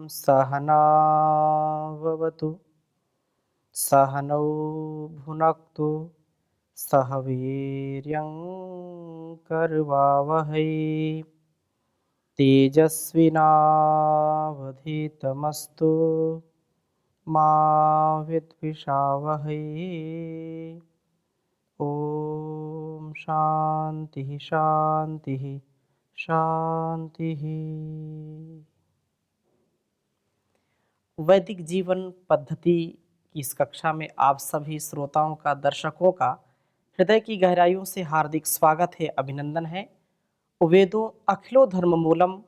सहनाववतु सहनौ भुनक्तु सह वीर्यं करवावहै तेजस्विनावधीतमस्तु मा विद्विषावहै। ओम शांति शांति शांति। वैदिक जीवन पद्धति की इस कक्षा में आप सभी श्रोताओं का, दर्शकों का हृदय की गहराइयों से हार्दिक स्वागत है, अभिनंदन है। वेदों अखिलो धर्म मूलम,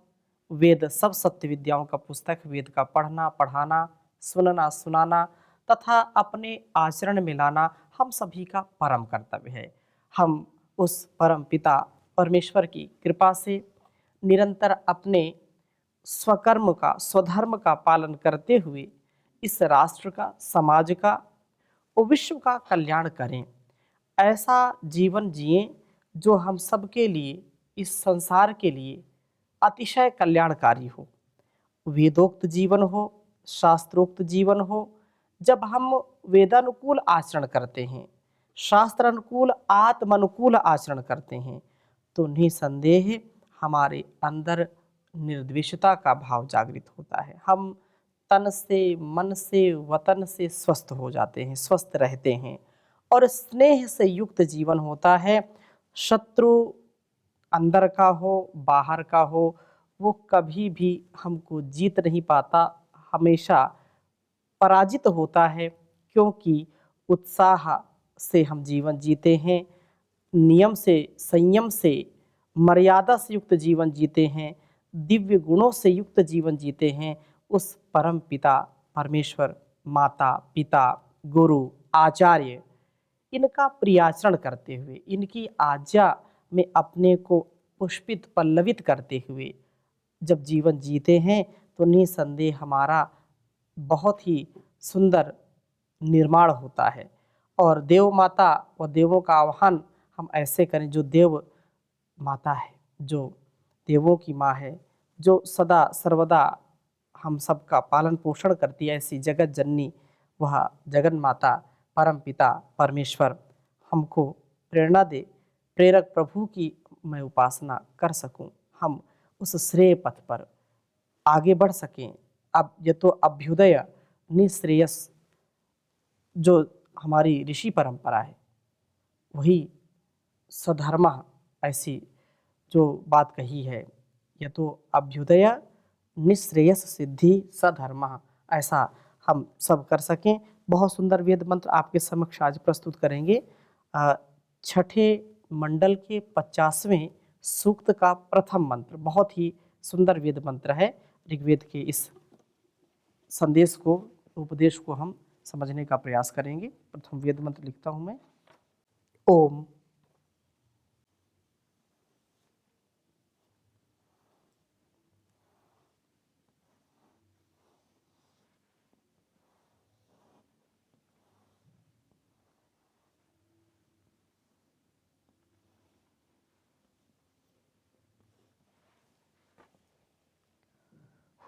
वेद सब सत्य विद्याओं का पुस्तक। वेद का पढ़ना, पढ़ाना, सुनना, सुनाना तथा अपने आचरण में लाना हम सभी का परम कर्तव्य है। हम उस परम पिता परमेश्वर की कृपा से निरंतर अपने स्वकर्म का, स्वधर्म का पालन करते हुए इस राष्ट्र का, समाज का और विश्व का कल्याण करें। ऐसा जीवन जिएं जो हम सबके लिए, इस संसार के लिए अतिशय कल्याणकारी हो। वेदोक्त जीवन हो, शास्त्रोक्त जीवन हो। जब हम वेदानुकूल आचरण करते हैं, शास्त्र अनुकूल, आत्मानुकूल आचरण करते हैं, तो निसंदेह हमारे अंदर निर्द्वेषता का भाव जागृत होता है। हम तन से, मन से, वतन से स्वस्थ हो जाते हैं, स्वस्थ रहते हैं और स्नेह से युक्त जीवन होता है। शत्रु अंदर का हो, बाहर का हो, वो कभी भी हमको जीत नहीं पाता, हमेशा पराजित होता है, क्योंकि उत्साह से हम जीवन जीते हैं, नियम से, संयम से, मर्यादा से युक्त जीवन जीते हैं, दिव्य गुणों से युक्त जीवन जीते हैं। उस परम पिता परमेश्वर, माता पिता, गुरु, आचार्य, इनका प्रियाचरण करते हुए, इनकी आज्ञा में अपने को पुष्पित पल्लवित करते हुए जब जीवन जीते हैं, तो निसंदेह हमारा बहुत ही सुंदर निर्माण होता है। और देव माता व देवों का आह्वान हम ऐसे करें, जो देव माता है, जो देवों की माँ है, जो सदा सर्वदा हम सबका पालन पोषण करती है, ऐसी जगत जननी वह जगन माता परम पिता परमेश्वर हमको प्रेरणा दे। प्रेरक प्रभु की मैं उपासना कर सकूं, हम उस श्रेय पथ पर आगे बढ़ सकें। अब ये तो अभ्युदय निश्रेयस, जो हमारी ऋषि परंपरा है, वही स्वधर्म, ऐसी जो बात कही है, यह तो अभ्युदय निश्रेयस सिद्धि सधर्म, ऐसा हम सब कर सकें। बहुत सुंदर वेद मंत्र आपके समक्ष आज प्रस्तुत करेंगे। छठे मंडल के 50वें सूक्त का प्रथम मंत्र, बहुत ही सुंदर वेद मंत्र है। ऋग्वेद के इस संदेश को, उपदेश को हम समझने का प्रयास करेंगे। प्रथम वेद मंत्र लिखता हूं मैं। ओम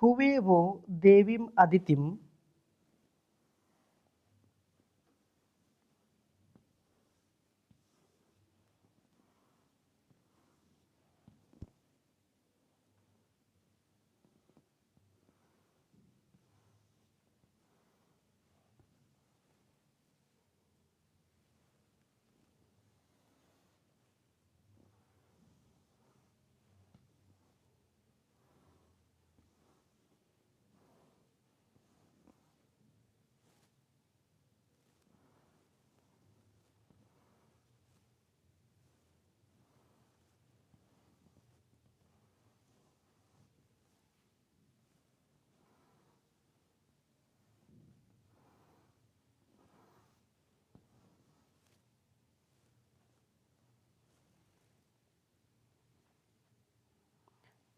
हुवे वो देवीम अदितिम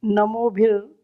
नमोभिर्मृडीकाय।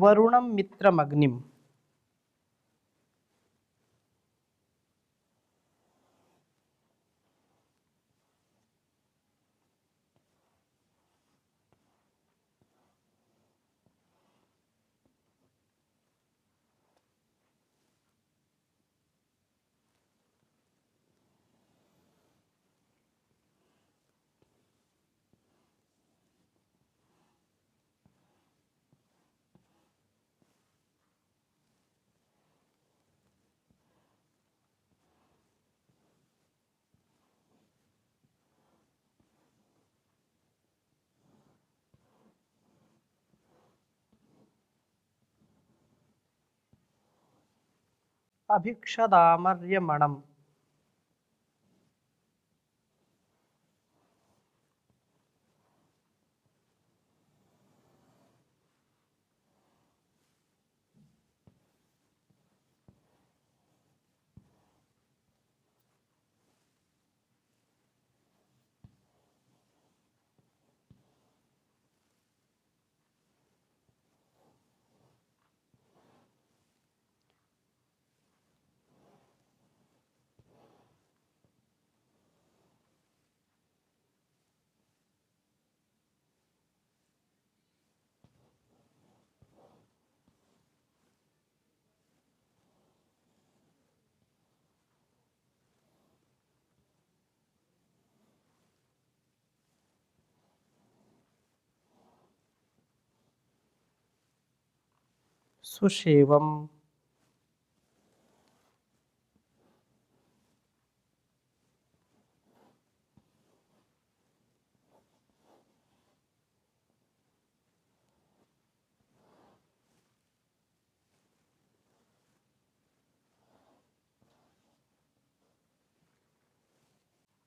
वरुणम मित्रमग्निम। अभिक्षदामर्यमणम्। सुषेवम।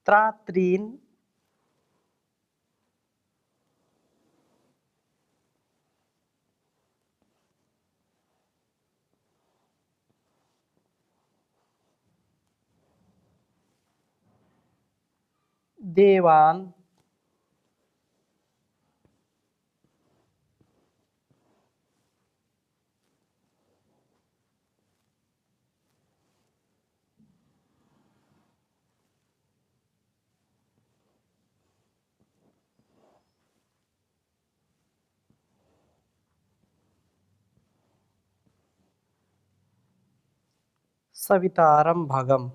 त्रात्रीन। देवान। सवितारम भगम।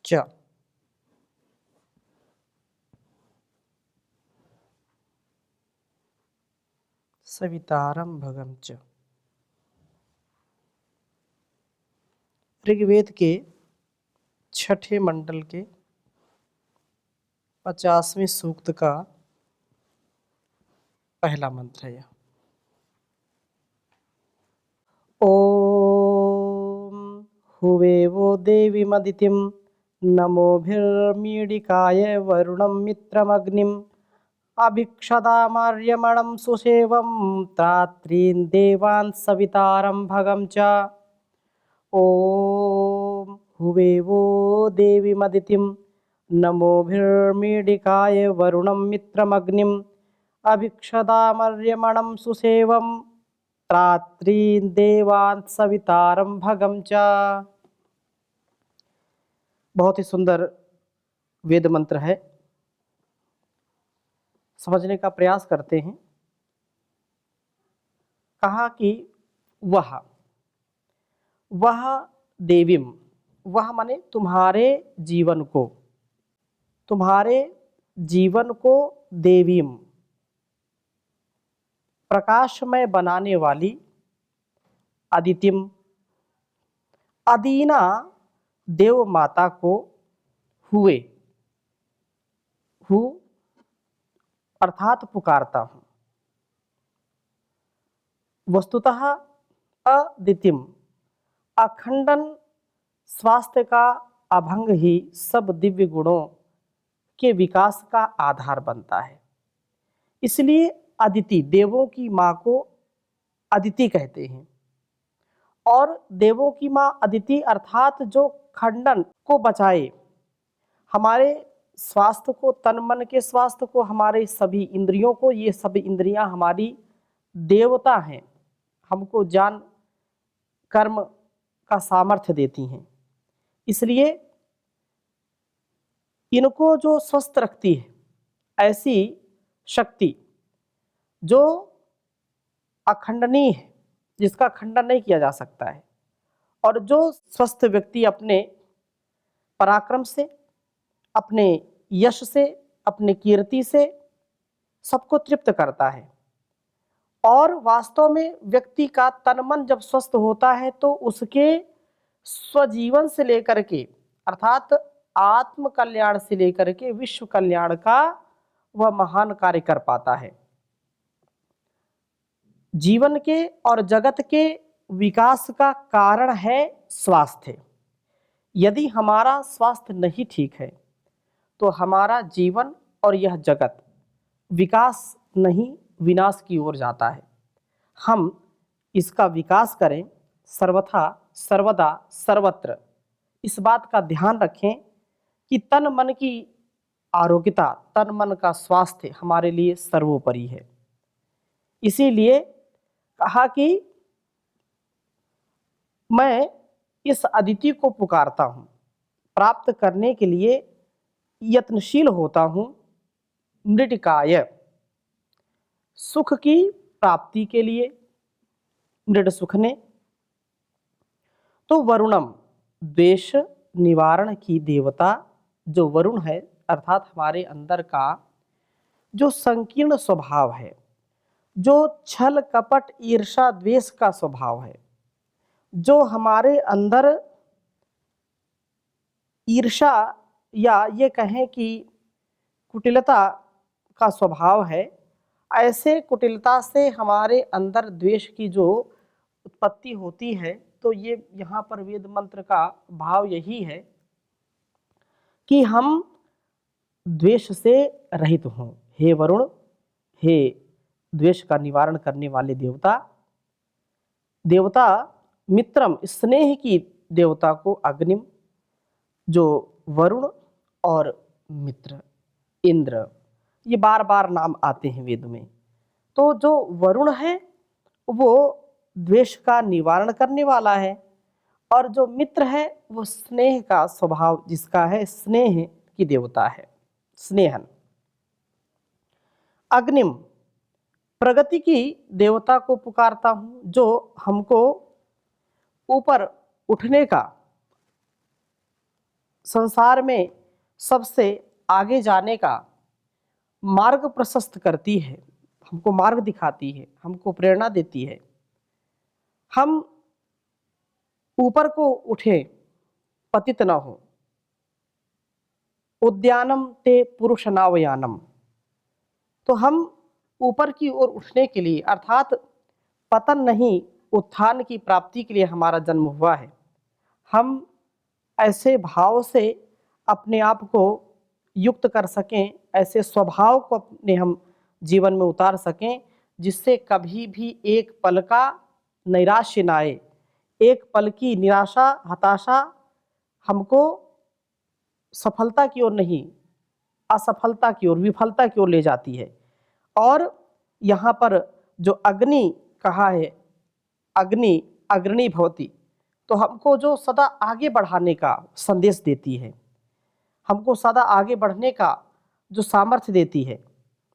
च। सवितारम भगम च। ऋग्वेद के छठे मंडल के 50वें सूक्त का पहला मंत्र है यह। ओम हुवेवो देवी मदितिम नमोभिर्मीडिकाय वरुणं मित्रमग्निम अभिक्षदामार्यमणं सुसेवं त्रात्रीन् देवान् सवितारं भगं च। ओम हुवेवो देवी मदितिम नमोभिर्मीडिकाय वरुणं मित्रमग्निम अभिक्षदामर्यमणं सुसेवं त्रात्रीन् देवान् सवितारं भगं च। बहुत ही सुंदर वेद मंत्र है, समझने का प्रयास करते हैं। कहा कि वह देवीम, वह माने तुम्हारे जीवन को देवीम प्रकाशमय बनाने वाली अदितिम अदीना देव माता को हुए हु अर्थात पुकारता हूं। वस्तुतः अदितिम अखंडन स्वास्थ्य का अभंग ही सब दिव्य गुणों के विकास का आधार बनता है। इसलिए अदिति, देवों की माँ को अदिति कहते हैं। और देवों की माँ अदिति अर्थात जो खंडन को बचाए, हमारे स्वास्थ्य को, तन मन के स्वास्थ्य को, हमारे सभी इंद्रियों को, ये सभी इंद्रियां हमारी देवता हैं, हमको ज्ञान कर्म का सामर्थ्य देती हैं। इसलिए इनको जो स्वस्थ रखती है, ऐसी शक्ति जो अखंडनीय है, जिसका खंडन नहीं किया जा सकता है, और जो स्वस्थ व्यक्ति अपने पराक्रम से, अपने यश से, अपने कीर्ति से सबको तृप्त करता है। और वास्तव में व्यक्ति का तन मन जब स्वस्थ होता है तो उसके स्वजीवन से लेकर के, अर्थात आत्म कल्याण से लेकर के विश्व कल्याण का वह महान कार्य कर पाता है। जीवन के और जगत के विकास का कारण है स्वास्थ्य। यदि हमारा स्वास्थ्य नहीं ठीक है तो हमारा जीवन और यह जगत विकास नहीं, विनाश की ओर जाता है। हम इसका विकास करें, सर्वथा सर्वदा सर्वत्र इस बात का ध्यान रखें कि तन मन की आरोग्यता, तन मन का स्वास्थ्य हमारे लिए सर्वोपरि है। इसीलिए कहा कि मैं इस अदिति को पुकारता हूँ, प्राप्त करने के लिए यत्नशील होता हूँ। मृडिकाय, सुख की प्राप्ति के लिए, मृड सुख ने। तो वरुणम, द्वेष निवारण की देवता जो वरुण है, अर्थात हमारे अंदर का जो संकीर्ण स्वभाव है, जो छल कपट ईर्षा द्वेष का स्वभाव है, जो हमारे अंदर ईर्षा या ये कहें कि कुटिलता का स्वभाव है, ऐसे कुटिलता से हमारे अंदर द्वेष की जो उत्पत्ति होती है, तो ये यहाँ पर वेद मंत्र का भाव यही है कि हम द्वेष से रहित हों। हे वरुण, हे द्वेष का निवारण करने वाले देवता। देवता मित्रम, स्नेह की देवता को अग्निम, जो वरुण और मित्र इंद्र, ये बार बार नाम आते हैं वेद में। तो जो वरुण है वो द्वेष का निवारण करने वाला है, और जो मित्र है वो स्नेह का स्वभाव जिसका है, स्नेह की देवता है, स्नेहन। अग्निम, प्रगति की देवता को पुकारता हूँ, जो हमको ऊपर उठने का, संसार में सबसे आगे जाने का मार्ग प्रशस्त करती है, हमको मार्ग दिखाती है, हमको प्रेरणा देती है। हम ऊपर को उठे, पतित न हो। उद्यानम ते पुरुष नावयानम, तो हम ऊपर की ओर उठने के लिए, अर्थात पतन नहीं, उत्थान की प्राप्ति के लिए हमारा जन्म हुआ है। हम ऐसे भाव से अपने आप को युक्त कर सकें, ऐसे स्वभाव को अपने हम जीवन में उतार सकें, जिससे कभी भी एक पल का नैराश्य न आए, एक पल की निराशा हताशा हमको सफलता की ओर नहीं, असफलता की ओर, विफलता की ओर ले जाती है। और यहाँ पर जो अग्नि कहा है, अग्नि अग्रणी भवति, तो हमको जो सदा आगे बढ़ाने का संदेश देती है, हमको सदा आगे बढ़ने का जो सामर्थ्य देती है,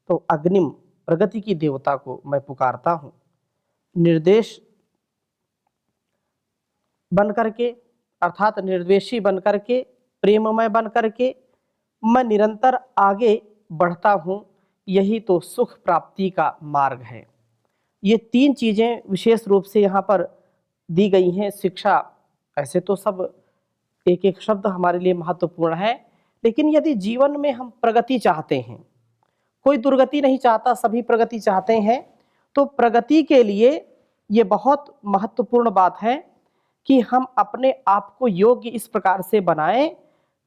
तो अग्निम, प्रगति की देवता को मैं पुकारता हूँ। निर्देश बन करके, अर्थात निर्द्वेषी बन करके, प्रेममय बन करके मैं निरंतर आगे बढ़ता हूँ। यही तो सुख प्राप्ति का मार्ग है। ये तीन चीज़ें विशेष रूप से यहाँ पर दी गई हैं। शिक्षा, ऐसे तो सब एक एक शब्द हमारे लिए महत्वपूर्ण है, लेकिन यदि जीवन में हम प्रगति चाहते हैं, कोई दुर्गति नहीं चाहता, सभी प्रगति चाहते हैं, तो प्रगति के लिए ये बहुत महत्वपूर्ण बात है कि हम अपने आप को योग्य इस प्रकार से बनाएं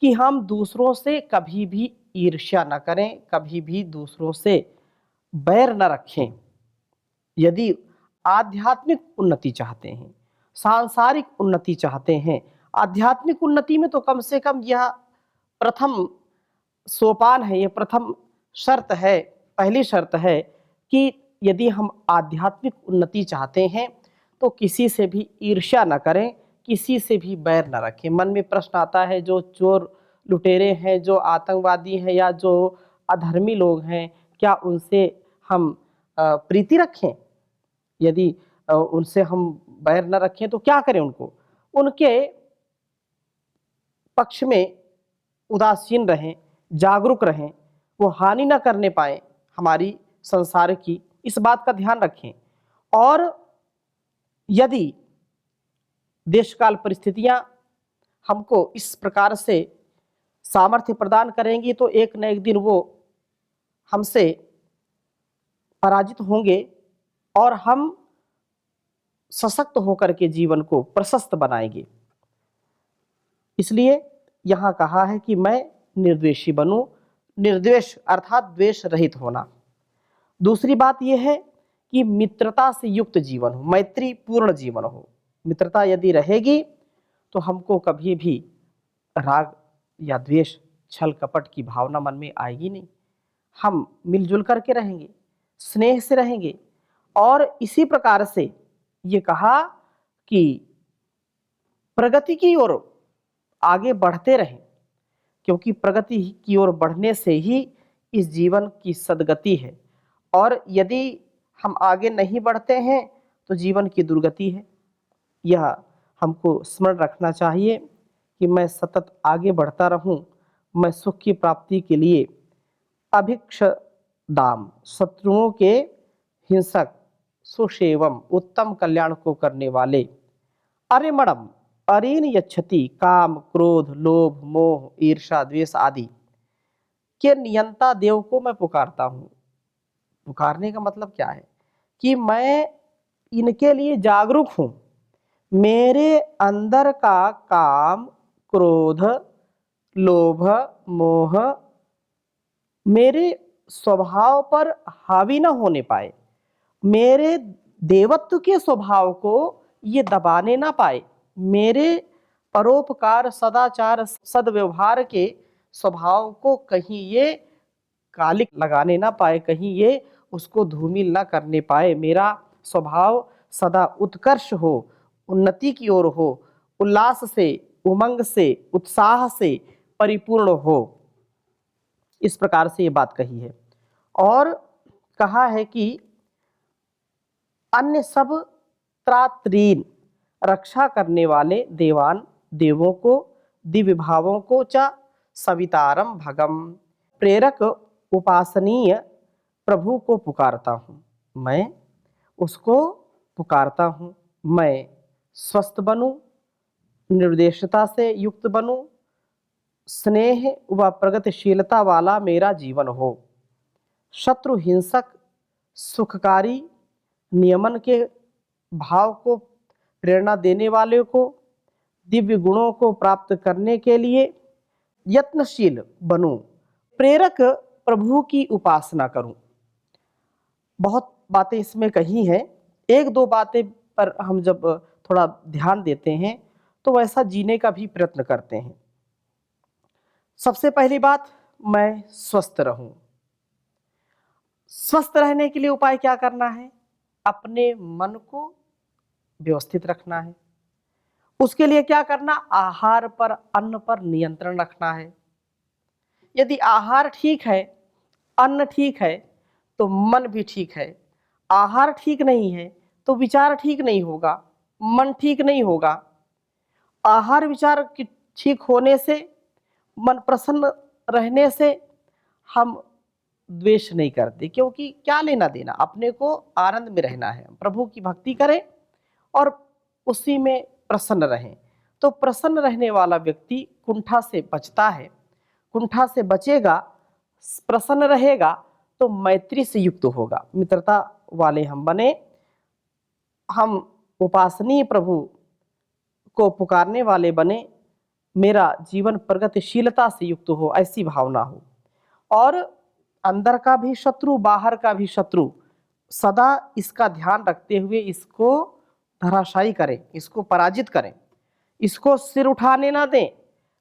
कि हम दूसरों से कभी भी ईर्ष्या न करें, कभी भी दूसरों से बैर न रखें। यदि आध्यात्मिक उन्नति चाहते हैं, सांसारिक उन्नति चाहते हैं, आध्यात्मिक उन्नति में तो कम से कम यह प्रथम सोपान है, ये प्रथम शर्त है, पहली शर्त है कि यदि हम आध्यात्मिक उन्नति चाहते हैं तो किसी से भी ईर्ष्या न करें, किसी से भी बैर न रखें। मन में प्रश्न आता है, जो चोर लुटेरे हैं, जो आतंकवादी हैं या जो अधर्मी लोग हैं, क्या उनसे हम प्रीति रखें? यदि उनसे हम बैर न रखें तो क्या करें? उनके पक्ष में उदासीन रहें, जागरूक रहें, वो हानि न करने पाए हमारी संसार की, इस बात का ध्यान रखें। और यदि देश काल परिस्थितियां हमको इस प्रकार से सामर्थ्य प्रदान करेंगी तो एक न एक दिन वो हमसे पराजित होंगे और हम सशक्त होकर के जीवन को प्रशस्त बनाएंगे। इसलिए यहाँ कहा है कि मैं निर्द्वेषी बनूं, निर्द्वेष अर्थात द्वेष रहित होना। दूसरी बात यह है कि मित्रता से युक्त जीवन हो, मैत्री पूर्ण जीवन हो। मित्रता यदि रहेगी तो हमको कभी भी राग या द्वेष, छल कपट की भावना मन में आएगी नहीं। हम मिलजुल करके रहेंगे, स्नेह से रहेंगे। और इसी प्रकार से ये कहा कि प्रगति की ओर आगे बढ़ते रहें, क्योंकि प्रगति की ओर बढ़ने से ही इस जीवन की सद्गति है। और यदि हम आगे नहीं बढ़ते हैं तो जीवन की दुर्गति है। यह हमको स्मरण रखना चाहिए कि मैं सतत आगे बढ़ता रहूं, मैं सुख की प्राप्ति के लिए अभिक्ष दाम, शत्रुओं के हिंसक, सुसेवम, उत्तम कल्याण को करने वाले, अरिमणम, अरीन यच्छति, काम, क्रोध, लोभ, मोह, ईर्षा, द्वेष आदि के नियंता देव को मैं पुकारता हूँ। पुकारने का मतलब क्या है? कि मैं इनके लिए जागरूक हूँ। मेरे अंदर का काम, क्रोध, लोभ, मोह मेरे स्वभाव पर हावी न होने पाए, मेरे देवत्व के स्वभाव को ये दबाने ना पाए, मेरे परोपकार, सदाचार, सद्व्यवहार के स्वभाव को कहीं ये कालिक लगाने ना पाए, कहीं ये उसको धूमिल ना करने पाए। मेरा स्वभाव सदा उत्कर्ष हो, उन्नति की ओर हो, उल्लास से, उमंग से, उत्साह से परिपूर्ण हो। इस प्रकार से ये बात कही है। और कहा है कि अन्य सब त्रात्रीन, रक्षा करने वाले देवान देवों को, दिव्य भावों को, च सवितारम भगम, प्रेरक उपासनीय प्रभु को पुकारता हूँ। मैं उसको पुकारता हूँ। मैं स्वस्थ बनूं, निर्देशता से युक्त बनूं, स्नेह व प्रगतिशीलता वाला मेरा जीवन हो, शत्रु हिंसक, सुखकारी, नियमन के भाव को प्रेरणा देने वाले को, दिव्य गुणों को प्राप्त करने के लिए यत्नशील बनूं, प्रेरक प्रभु की उपासना करूं। बहुत बातें इसमें कही हैं। एक दो बातें पर हम जब थोड़ा ध्यान देते हैं तो वैसा जीने का भी प्रयत्न करते हैं। सबसे पहली बात, मैं स्वस्थ रहूं। स्वस्थ रहने के लिए उपाय क्या करना है? अपने मन को व्यवस्थित रखना है। उसके लिए क्या करना? आहार पर, अन्न पर नियंत्रण रखना है। यदि आहार ठीक है, अन्न ठीक है, तो मन भी ठीक है। आहार ठीक नहीं है तो विचार ठीक नहीं होगा, मन ठीक नहीं होगा। आहार विचार ठीक होने से, मन प्रसन्न रहने से हम द्वेष नहीं करते, क्योंकि क्या लेना देना, अपने को आनंद में रहना है। प्रभु की भक्ति करें और उसी में प्रसन्न रहें। तो प्रसन्न रहने वाला व्यक्ति कुंठा से बचता है। कुंठा से बचेगा, प्रसन्न रहेगा तो मैत्री से युक्त होगा, मित्रता वाले हम बने, हम उपासनीय प्रभु को पुकारने वाले बने, मेरा जीवन प्रगतिशीलता से युक्त हो, ऐसी भावना हो। और अंदर का भी शत्रु, बाहर का भी शत्रु, सदा इसका ध्यान रखते हुए इसको धराशायी करें, इसको पराजित करें, इसको सिर उठाने ना दें,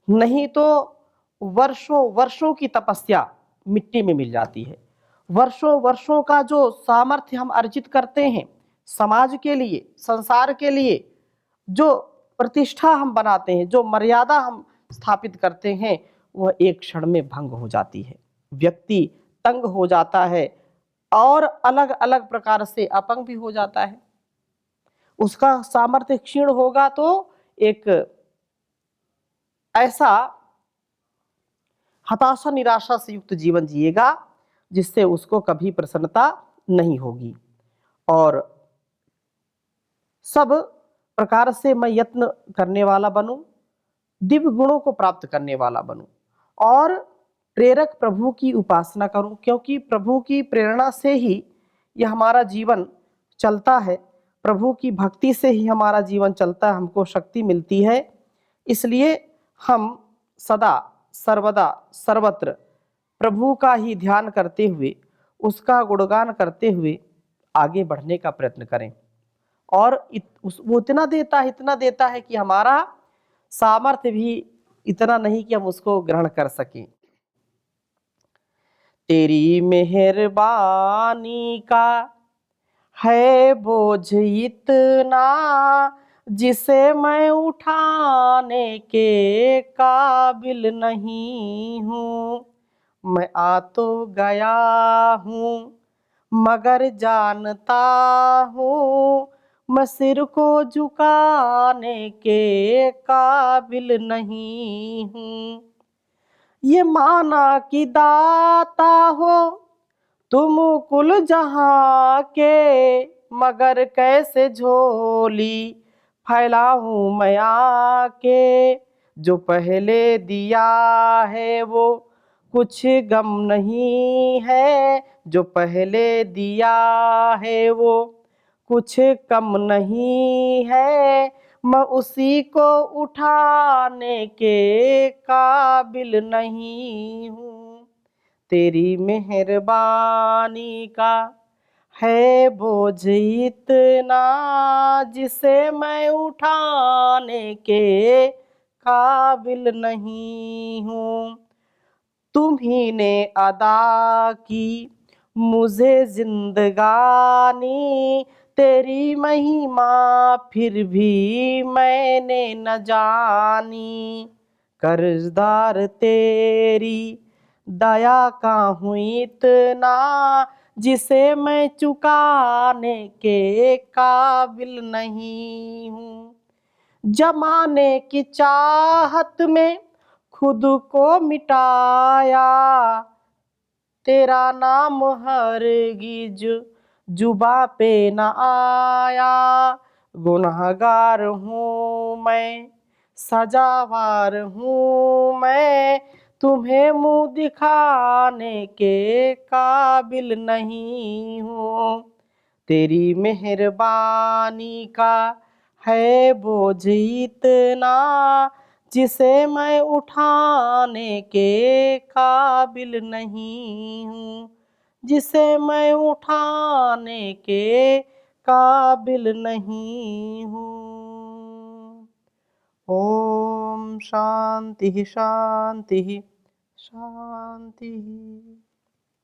नहीं तो वर्षों वर्षों की तपस्या मिट्टी में मिल जाती है। वर्षों वर्षों का जो सामर्थ्य हम अर्जित करते हैं समाज के लिए, संसार के लिए, जो प्रतिष्ठा हम बनाते हैं, जो मर्यादा हम स्थापित करते हैं, वह एक क्षण में भंग हो जाती है। व्यक्ति तंग हो जाता है और अलग अलग प्रकार से अपंग भी हो जाता है। उसका सामर्थ्य क्षीण होगा तो एक ऐसा हताशा निराशा से युक्त जीवन जिएगा जिससे उसको कभी प्रसन्नता नहीं होगी। और सब प्रकार से मैं यत्न करने वाला बनूं, दिव्य गुणों को प्राप्त करने वाला बनूं और प्रेरक प्रभु की उपासना करूं, क्योंकि प्रभु की प्रेरणा से ही यह हमारा जीवन चलता है। प्रभु की भक्ति से ही हमारा जीवन चलता है, हमको शक्ति मिलती है। इसलिए हम सदा सर्वदा सर्वत्र प्रभु का ही ध्यान करते हुए, उसका गुणगान करते हुए आगे बढ़ने का प्रयत्न करें। और वो इतना देता है कि हमारा सामर्थ्य भी इतना नहीं कि हम उसको ग्रहण कर सकें। तेरी मेहरबानी का है बोझ इतना, जिसे मैं उठाने के काबिल नहीं हूँ। मैं आ तो गया हूँ मगर जानता हूँ मैं सिर को झुकाने के काबिल नहीं हूँ। ये माना कि दाता हो तुम कुल जहां के, मगर कैसे झोली फैलाऊं मैं आके। जो पहले दिया है वो कुछ गम नहीं है, जो पहले दिया है वो कुछ कम नहीं है। मैं उसी को उठाने के काबिल नहीं हूँ। तेरी मेहरबानी का है बोझ इतना, जिसे मैं उठाने के काबिल नहीं हूँ। तुम्ही ने अदा की मुझे जिंदगानी, तेरी महिमा फिर भी मैंने न जानी। कर्जदार तेरी दया का हूँ इतना, जिसे मैं चुकाने के काबिल नहीं हूँ। जमाने की चाहत में खुद को मिटाया, तेरा नाम हरगिज जुबा पे न आया। गुनहगार हूँ मैं, सजावार हूँ मैं, तुम्हें मुँह दिखाने के काबिल नहीं हूँ। तेरी मेहरबानी का है बोझ इतना, जिसे मैं उठाने के काबिल नहीं हूँ, जिसे मैं उठाने के काबिल नहीं हूँ। ओम शांति शांति शांति।